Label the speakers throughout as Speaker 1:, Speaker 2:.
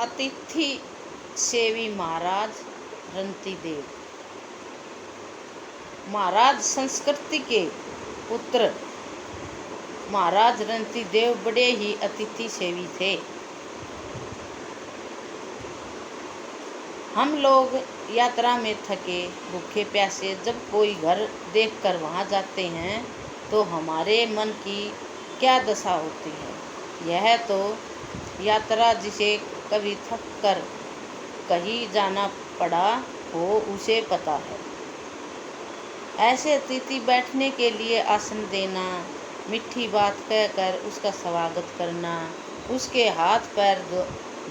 Speaker 1: अतिथि सेवी महाराज रंतीदेव। महाराज संस्कृति के पुत्र महाराज रंतीदेव बड़े ही अतिथि सेवी थे। हम लोग यात्रा में थके भूखे प्यासे जब कोई घर देखकर वहाँ जाते हैं तो हमारे मन की क्या दशा होती है। यह तो यात्रा जिसे कभी थक कर कहीं जाना पड़ा हो उसे पता है। ऐसे अतिथि बैठने के लिए आसन देना, मीठी बात कहकर उसका स्वागत करना, उसके हाथ पैर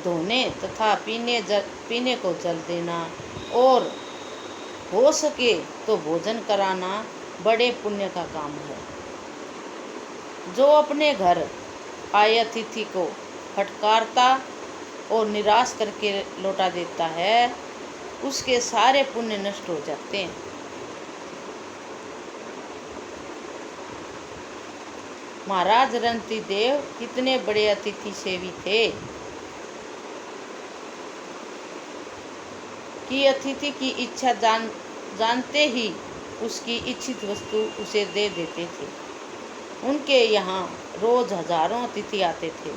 Speaker 1: धोने तथा पीने को जल देना और हो सके तो भोजन कराना बड़े पुण्य का काम है। जो अपने घर आए अतिथि को फटकारता और निराश करके लौटा देता है उसके सारे पुण्य नष्ट हो जाते हैं। महाराज रंतीदेव कितने बड़े अतिथि सेवी थे कि अतिथि की इच्छा जानते ही उसकी इच्छित वस्तु उसे दे देते थे। उनके यहाँ रोज हजारों अतिथि आते थे।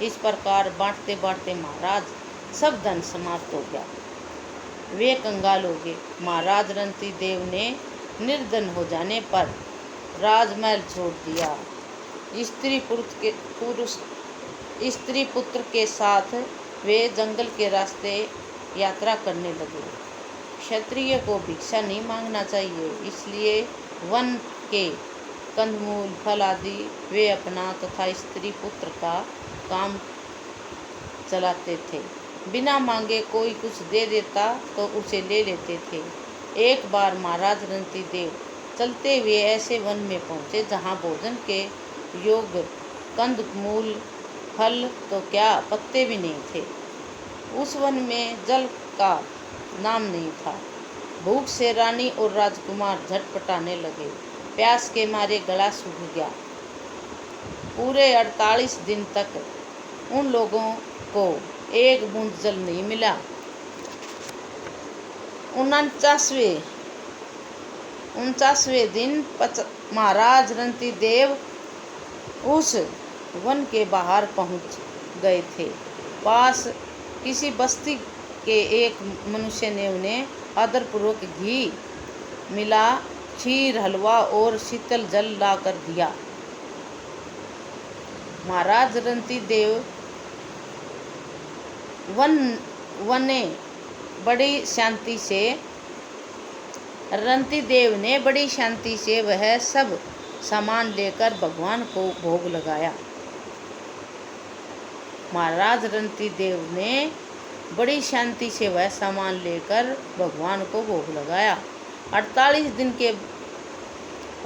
Speaker 1: इस प्रकार बांटते बांटते महाराज सब धन समाप्त हो गया। वे कंगाल हो गए। महाराज रंतीदेव ने निर्धन हो जाने पर राजमहल छोड़ दिया। स्त्री पुत्र के साथ वे जंगल के रास्ते यात्रा करने लगे। क्षत्रिय को भिक्षा नहीं मांगना चाहिए, इसलिए वन के कंदमूल फल आदि वे अपना तथा स्त्री पुत्र का काम चलाते थे। बिना मांगे कोई कुछ दे देता तो उसे ले लेते थे। एक बार महाराज रंतीदेव चलते हुए ऐसे वन में पहुँचे जहाँ भोजन के योग्य कंदमूल फल तो क्या पत्ते भी नहीं थे। उस वन में जल का नाम नहीं था। भूख से रानी और राजकुमार झटपटाने लगे। प्यास के मारे गला सूख गया। पूरे 48 दिन तक उन लोगों को एक बूंद जल नहीं मिला। 49वें दिन महाराज रंतीदेव उस वन के बाहर पहुंच गए थे। पास किसी बस्ती के एक मनुष्य ने उन्हें आदरपूर्वक घी मिला खीर हलवा और शीतल जल ला कर दिया। महाराज रंतीदेव रंतीदेव ने बड़ी शांति से वह सब सामान लेकर भगवान को भोग लगाया। महाराज रंतीदेव ने बड़ी शांति से वह सामान लेकर भगवान को भोग लगाया। 48 दिन के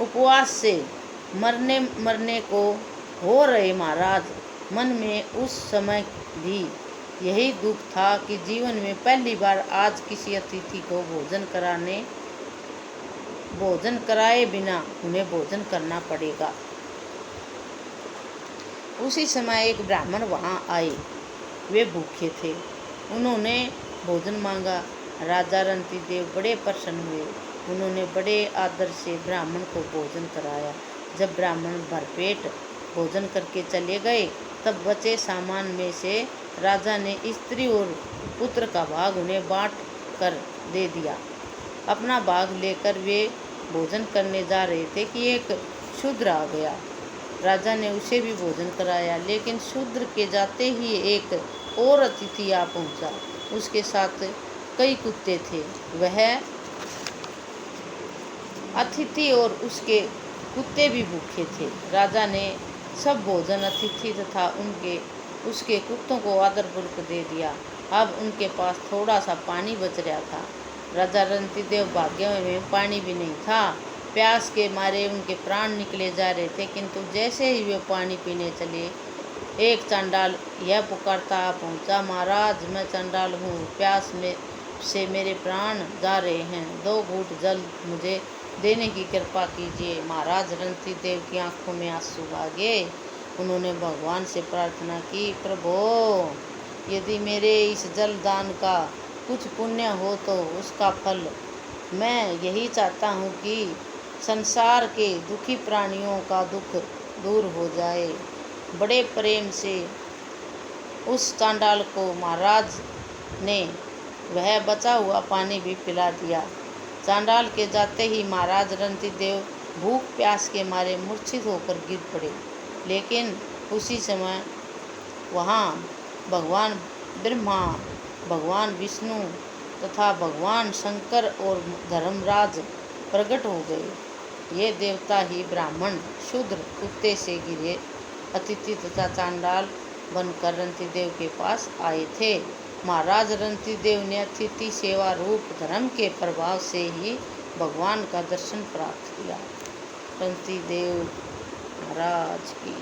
Speaker 1: उपवास से मरने को हो रहे महाराज मन में उस समय भी यही दुख था कि जीवन में पहली बार आज किसी अतिथि को भोजन कराए बिना उन्हें भोजन करना पड़ेगा। उसी समय एक ब्राह्मण वहाँ आए। वे भूखे थे। उन्होंने भोजन मांगा। राजा रंतीदेव बड़े प्रसन्न हुए। उन्होंने बड़े आदर से ब्राह्मण को भोजन कराया। जब ब्राह्मण भरपेट भोजन करके चले गए तब बचे सामान में से राजा ने स्त्री और पुत्र का भाग उन्हें बांट कर दे दिया। अपना भाग लेकर वे भोजन करने जा रहे थे कि एक शूद्र आ गया। राजा ने उसे भी भोजन कराया, लेकिन शूद्र के जाते ही एक और अतिथि आ पहुंचा। उसके साथ कई कुत्ते थे। वह अतिथि और उसके कुत्ते भी भूखे थे। राजा ने सब भोजन अतिथि तथा उसके कुत्तों को आदरपूर्वक दे दिया। अब उनके पास थोड़ा सा पानी बच रहा था। राजा रंतीदेव भाग्य में पानी भी नहीं था। प्यास के मारे उनके प्राण निकले जा रहे थे, किंतु जैसे ही वे पानी पीने चले एक चांडाल यह पुकारता पहुंचा, महाराज मैं चांडाल हूँ, प्यास से मेरे प्राण जा रहे हैं, 2 घूंट जल मुझे देने की कृपा कीजिए। महाराज रंतीदेव की आंखों में आंसू आ गए। उन्होंने भगवान से प्रार्थना की, प्रभु यदि मेरे इस जल दान का कुछ पुण्य हो तो उसका फल मैं यही चाहता हूँ कि संसार के दुखी प्राणियों का दुख दूर हो जाए। बड़े प्रेम से उस चांडाल को महाराज ने वह बचा हुआ पानी भी पिला दिया। चांडाल के जाते ही महाराज रणतीदेव भूख प्यास के मारे मूर्छित होकर गिर पड़े। लेकिन उसी समय वहाँ भगवान ब्रह्मा, भगवान विष्णु तथा भगवान शंकर और धर्मराज प्रकट हो गए। ये देवता ही ब्राह्मण, शूद्र, कुत्ते से गिरे अतिथि तथा चांडाल बनकर रणतीदेव के पास आए थे। महाराज रणतीदेव ने अतिथि सेवा रूप धर्म के प्रभाव से ही भगवान का दर्शन प्राप्त किया। रणतीदेव महाराज की